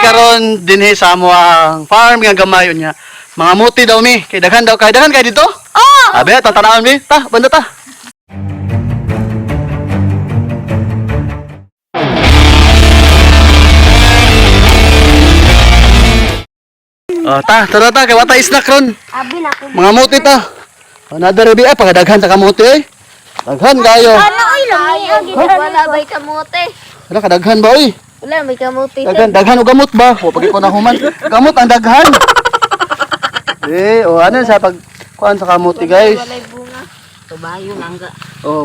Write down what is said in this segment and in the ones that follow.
karon dinhi sa amo ang farm nga gamay unya. Mga muti daw mi, kay daghan daw kay daghan kay dito. Oh! Abi tatanawon mi, ta banda ta. Tara ta kay wata snack ron. Abi na ko. Mga muti ta. Another rebi ay pagadaghan ta kamuti eh. Daghan kayo. Ano ay lami? Wala bay kamote. Wala kadaghan ba oy? Wala may kamote. Daghan og gamot ba? O pagi ko na human. Gamot ang daghan. Ano sa pag kuan sa kamuti guys. Walay bunga. Tubayo langga.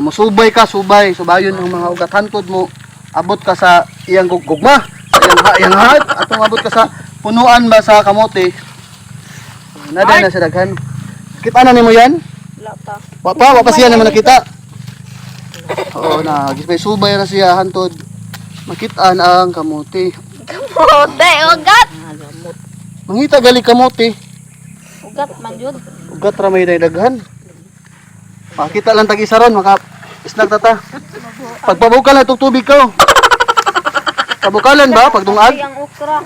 Musubay ka, subayon ang mga ugat hantod mo. Abot ka sa iyang gugma, sa iyang hat, atong abot ka sa punuan ba sa kamote. Nada na sa daghan. Kita na nimo yan? Wala pa. Wa pa siya naman nakita. Gisbay subay ra siya hantod. Makitaan ang kamote. Kamote, ugat. Mangita gali kamote. Ugat man jud. Ugat ra may daghan. Makita lang tag isa ron, maka isnag tata. Pagpabukal na itong tubig ko. Pabukalan ba? Pagdungag? Ay, ang okra.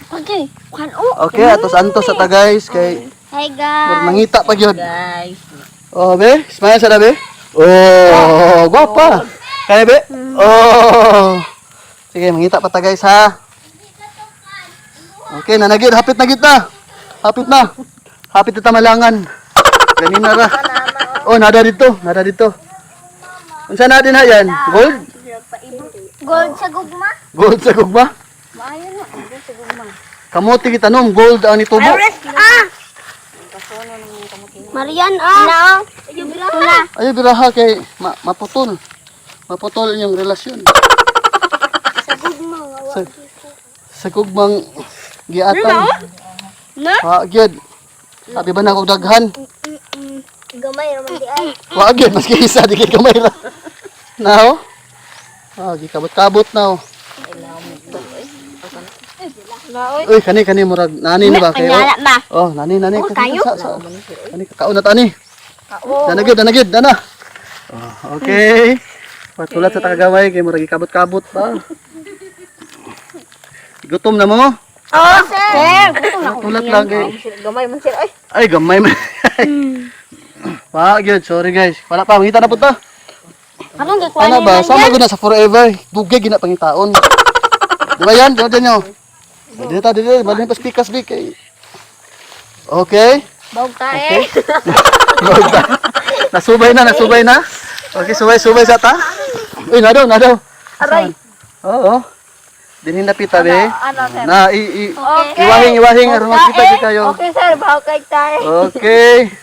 Okay. Okay, atos antos sa ta guys. Kay Hi guys. mangita pa yun. Guys. Be, smile sa be. Gwapa. Kaya be? Sige, mangita pa ta guys ha. Okay, nanagid, hapit na kita. Hapit na. Hapit na tamalangan. Ganina ra. Nada dito. Unsa na din ha yan? Gold? Gold sa gugma? Gold sa gugma? Maayo na. Gold sa gugma. Kamote kita nom, gold ang itubo. Marian ah. Tula. Ayaw biraha kay maputol. Maputol yung relasyon. Sa gugma. Sa gugmang giatan. Na? Gyud. Sabi ba na kog daghan? Gamay raman di ay. Gyud, maski isa di kay kamay ra. Now? Gikabot-kabot now. Uy, kani murag nani ni ba kayo? Ba? Nani. Kayo? Kani kakaon na tani. Danagid, dana. Okay. Patulat sa tagagaway kay murag gikabot-kabot ba. Gutom na mo? Sir. Patulat lang kay. Gamay man sir ay. Ay, gamay man. Gyud, sorry guys. Wala pa, mangita na po ta. Anong gikuha Ano ba? niyo? Sama ko na sa forever. Dugay gina pangitaon. Di ba yan? Diyan nyo. Dito. Balhin pa speakers big. Okay. Bawag tayo. Nasubay na. Okay, subay sa ta. Uy, nadaw. Aray. Oo. Dinhin na pita be. Ano sir? Na Okay. iwahing aron makita di kayo. Okay sir, bawag kay tayo. Okay.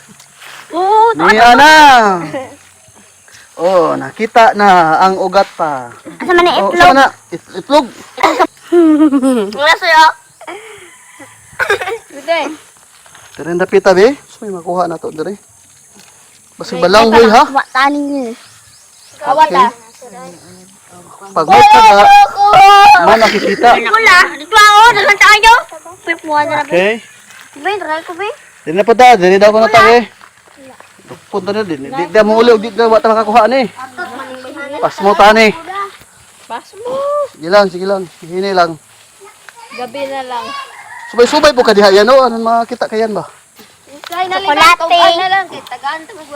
Oo. Ni ana. Nakita na ang ugat pa. Asa man ni Saan na? Itlog. Wala sir. Bide. Teren na pita be. May makuha na to dire. Basta balanghoy ha. Wa taning ni. Kawata. Pag may ka man nakikita. Wala, dito ako, dalan tayo. Pip mo na be. Okay. Be, try ko be. Dili na pa ta, dili daw ko na ta be. Punta na din. Di da mo uli, di da wa ta makakuha ni. Pas mo ta ni. Pas mo. Sige lang. Hini lang. Gabi na lang. Subay-subay po ka diha yan o. Anong makita kayan ba? Try na lang. Tugan na lang. Tagaan ta mag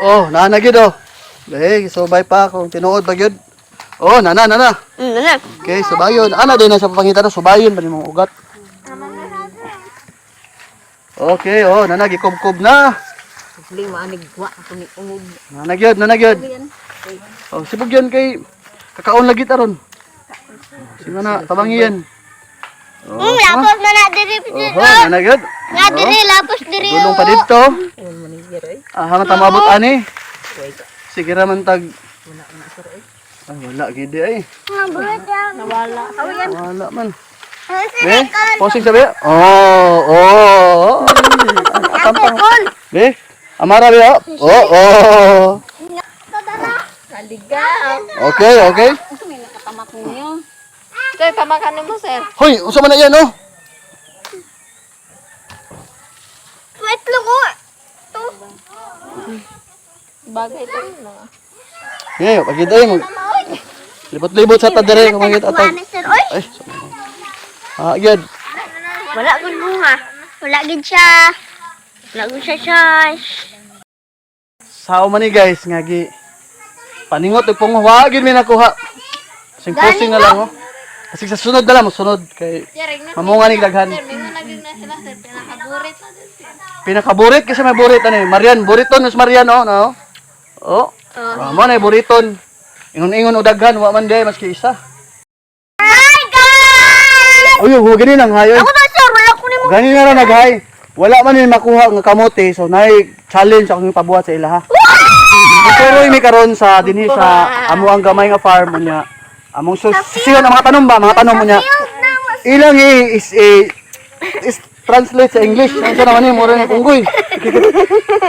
100. Nanagid o. Be, subay pa kung tinuod ba gyud. Nana. Nana. Okay, subayon. Ana din na sa papangitan na subayon ba ni mong ugat. Okay, nana gikubkob na. Lima anigwa ako ni ungod. Nanagyod. Sibog yan kay kakaon lagi taron. Sige na, tabangi yan. Lapos na na diri. Nanagyod. Nga diri, lapos diri. Gulong pa dito. Hanggang tamabot ani. Sige raman tag. Wala gidi ay. Nawala. Wala man. Be, posing sabi. Be, amara be. Kaligaw. Okay. Ito may nakatamak ninyo. Sir, tamakan mo sir. Hoy, unsa man na yan Wait lang ko. Ito. Bagay ito na. Ngayon, pagkita mo. Libot-libot sa tadere kumangit atag. Sir, oy. Ay. Gyud. Wala gud bunga. Wala gid siya. Wala gud siya size. Sao man ni guys nga gi paningot og pong wa gyud mi nakuha. Sing posing na lang oh. Kasi sa sunod na lang mo sunod kay mamunga ni daghan. Mingon na na sila sir, pinakaburit na din sir. Pinakaburit kasi may burit ani. Marian, buriton us Marian oh, no. Oh. Mo na buriton. Ingon-ingon og daghan wa man day maski isa. Hi guys! Uy, gani nang hayo. Ako na sir, wala ko nimo. Gani na ra naghay. Wala man ni makuha nga kamote so nay challenge akong ipabuhat sa ilaha. Pero mi karon sa dinhi sa amo ang gamay nga farm unya. Among siyon ang mga tanom ba, mga tanom mo niya. Ilang is translate sa English. Ano sa naman ni mura ni kunggoy.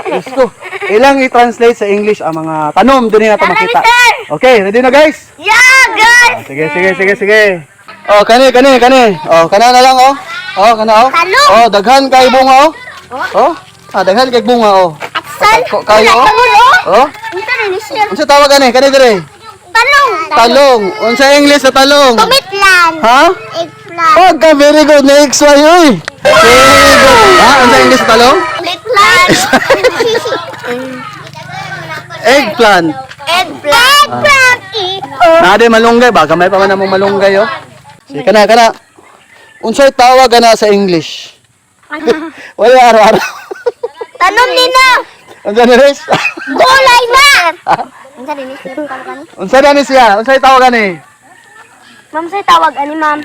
Let's go. Ilang i-translate sa English ang mga tanom dinhi nato makita. Okay, ready na guys? Yeah, guys! Sige. Oh, kani. Oh, kana na lang oh. Oh, kana oh. Talong. Oh, daghan kay bunga oh. Oh. Daghan kay bunga oh. Aksal! Kayo oh. Oh. Ito na ni sir. Unsa tawag kani? Kani dire. Talong! Talong. Unsa English sa talong? Tumitlan! Ha? Eggplant! Pagka very good next one oy. Very good. Ha? Unsa English sa talong? Tumitlan! Eggplant. Eggplant! Nade malunggay ba? Kamay pa man namong malunggay oh. Sige kana. Unsay tawag ana sa English? Wala araw-araw. Tanom nina! Unsa ni Res? Gulay na! Unsa din ni sir? Unsa na ni siya? Unsay tawag ani? Ma'am, say tawag ani ma'am.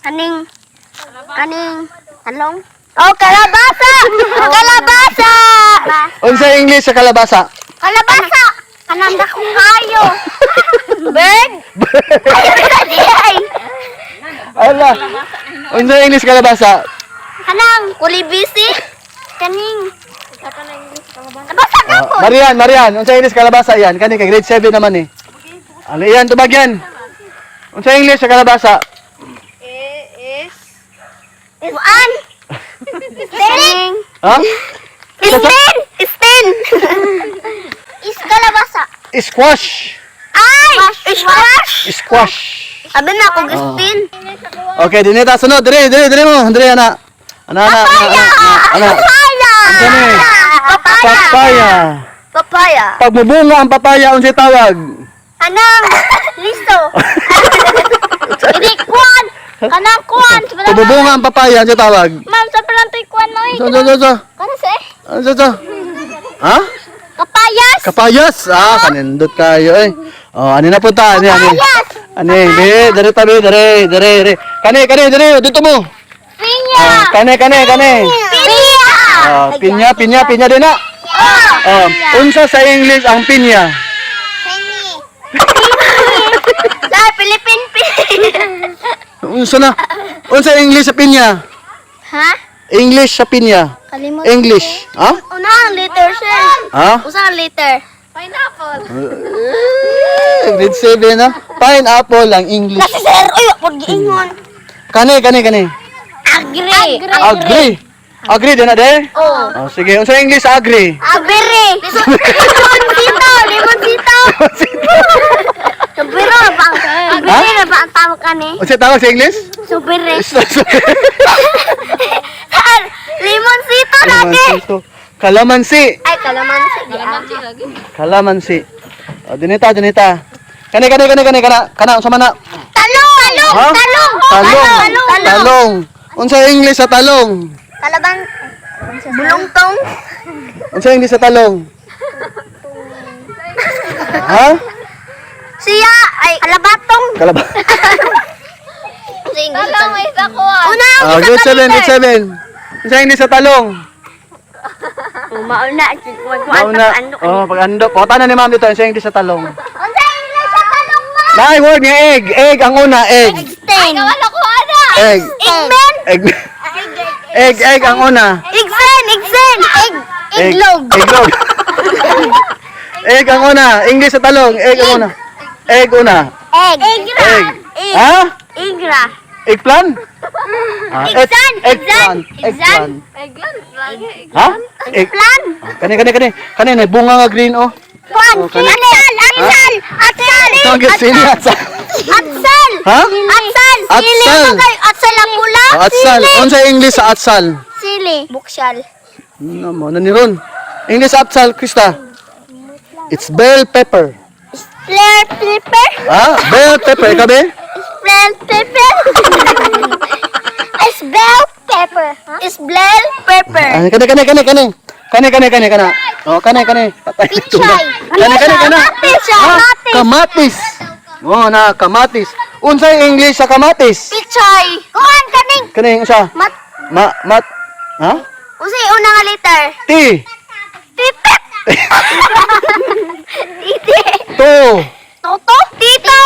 Kaning talong? Oh, kalabasa! Kalabasa! Unsa English sa kalabasa? Kalabasa! Kanang dakong kayo. Bird? Ay! Ala. Unsa English kalabasa? Kanang kulibisi? Kaning. Kalabasa ka po. Marian, unsa English kalabasa yan? Kani kay grade 7 naman eh. Ano yan, tubag yan? Unsa English sa kalabasa? Kuan? Sting. Ha? Stin. Is kalabasa. Squash. Ay! Squash! Squash. Abi na ako gustin. Okay, dinita sunod. Dire mo. Dire ana. Ana. Papaya! Unsa ni? Papaya! Papaya. Papaya. Pag mubunga ang papaya, unsay tawag? Kanang listo. Hindi kuan. Kanang kuan. Pag mubunga ang papaya, unsay tawag? Ma'am, sa palantoy kuan no. So. Kana sa? So. Ha? Kapayas. Kapayas. Kanindot kayo eh. Oh, ani na punta, ani. Kapayas. Ani, dire tabi, dire. Kani, dire, dito mo. Pinya. Kani. Pinya. Pinya din na. Unsa sa English ang pinya? Sa Philippine Unsa English sa pinya? Ha? English sa pinya. Kalimot. English. Ha? Una ang letter, sir. Ha? Usa ang letter. Pineapple. Grade 7 na. Pineapple ang English. Kasi sir, uy, pag giingon. Kani. Agree. Agree din na de? Oh. Sige, unsa English sa agree? Abere. Limon sito. Subiro na ba? Subire na ba ang tawag ka ni? Unsa tawag sa English? Subire. Limon sito lagi. Kalamansi. Ay, kalamansi. Kalamansi lagi. Kalamansi. Dinita. Kani. Kana unsa man na? Talong. Ha? Talong. Talong. Unsa English sa talong? Kalabang. Bulongtong. Unsa English sa talong? Ha? Siya ay kalabatong. Kalaba. Talong may sakuha. Una ang isa Grade ka 7, letter. grade 7. Unsa English sa talong? Mauna. Mauna. Pag-andok. Pota na ni ma'am dito. Unsa English sa talong? Unsa English sa talong ba? Nay, word nga egg. Egg ang una, egg. Stain. Wala ko ana. Egg. Eggman. Egg ang una. Igsen. Iglog. Egglog. Egg ang una. English sa talong. Egg ang una. Egg una. Egg. Egg. Ha? Igra. Eggplant? Igsan. Eggplant. Eggplant lagi. Ha? Egg. Plan. Kani. Kani na bunga nga green oh. Kwan. Oh, kani- Atsal. Atsal. Tawag yung sili, atsal. Atsal. Ha? Atsal. Sili Atsal. mo kay atsal ang pula. Oh, atsal. Unsa English sa atsal? Sili. Buksyal. Mo na ni ron. English atsal, Krista. It's bell pepper. Flare pepper. Ah, bell pepper. Ikaw be? Flare pepper. It's bell pepper. It's bell pepper. Ah, kani. Oh, kani. Patay. Pichay. Kani. Pichay. Ah, kamatis. Oh, na kamatis. Unsay English sa kamatis? Pichay. Kuhan kaning. Kani siya. Mat. Mat. Ha? Usay una nga letter. T. Pipip. Titi. To. Toto. Tito.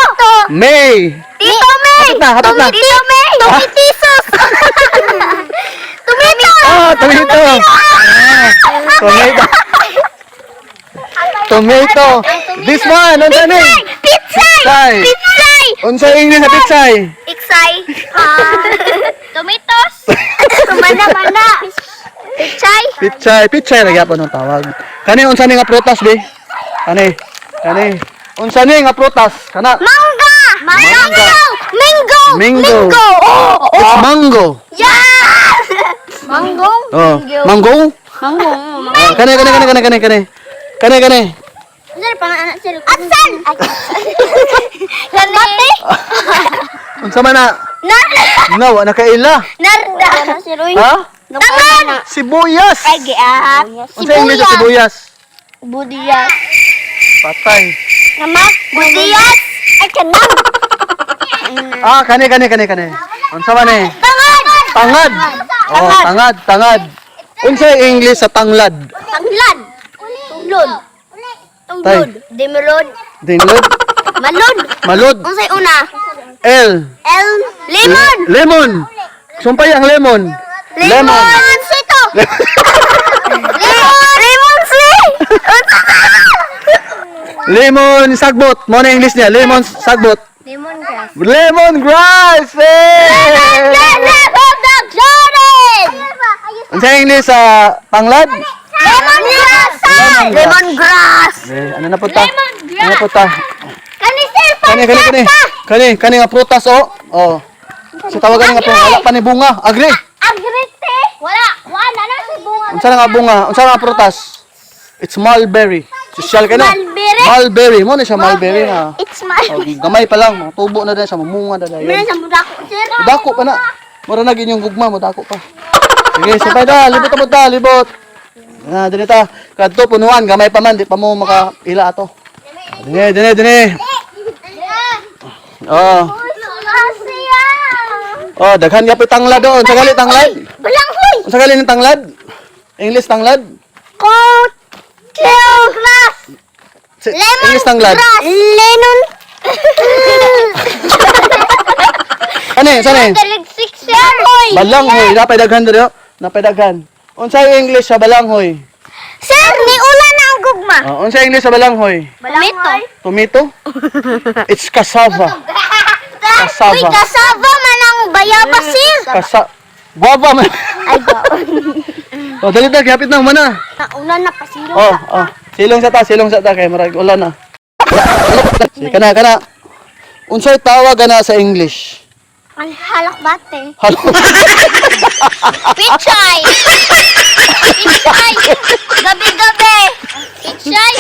May. Tito May. Hapit na. Tito May. Tumitisos. Tumito. Ah, tomato. Ah, tomato. This one, unsa ni? Pitsay. Pitsay. Unsa English sa pitsay? Iksay. Tomatoes. Mana. Pitsay. Pitsay lagi apa nung tawag. Kani unsa ni nga prutas be? Kani. Unsa ni nga prutas? Kana. Mangga. Mango. Oh. It's mango. Yeah. Mango. Oh, mango. Oh, kani. Sir, pangalan sir. Atsan. Kani. Unsa man na? Narda. No, nakaila. Narda. Sir, uy. Ha? Tangan. Sibuyas. Ay, giat. Unsa English sa sibuyas? Budiyas. Patay. Namak. Budiyas. Ay, kanang. Ah, kani. Unsa man ni? Tangan. Tangad. Oh, tangad. Unsa English sa tanglad? Tanglad. Tunglod. Tay. Demelod. Dinglod. Malod. Malod. Unsay una? L. Lemon. Lemon. Sumpay ang lemon. Lemon. Sito. Lemon sweet. Lemon sagbot. Mo na English niya. Lemon sagbot. Lemon grass. Lemon grass. Unsa English sa tanglad? Lemon grass. Lemon grass. Ano na punta? Ano na punta? Kani sir, Kani nga prutas oh. Oh. Sa tawagan nga prutas, wala pa ni bunga. Agri. agrite. Wala na si bunga. Unsa nga bunga? Unsa nga prutas? It's mulberry. Social ka na. Mulberry? Mulberry. Mo na siya mulberry na. It's my. Oh, gamay pa lang, mga tubo na din siya, mamunga na Meron din. sa budako sir. Dako pa na. Mura na ginyong gugma mo, dako pa. Sige, sabay da, libot. Ah, dili ta. Kadto punuan, gamay pa man, di pa mo makaila ato. Dini. Oh. Oh, daghan gyapon tanglad doon. Sa gali tanglad. Balanghoy. Sa gali ng tanglad? English tanglad? Coat. Grass. English tanglad. Lemon. Ano saan Daligsik sir. Balanghoy, napay daghan dito. Napay daghan. Unsay English sa balanghoy? Sir, ni una na ang gugma. Oh, unsay English sa balanghoy? Tomato. Tomato? It's cassava. Uy, kasava man ang bayaba sir. Guava man. Ay, go. Oh, dali ta, hapit na mana. Nauna na pasilong Oh. Silong sa ta kay marag ulan na. Kana. Unsay tawag na sa English? Ang halak bate. Hello. Pichay. Gabi. Pichay.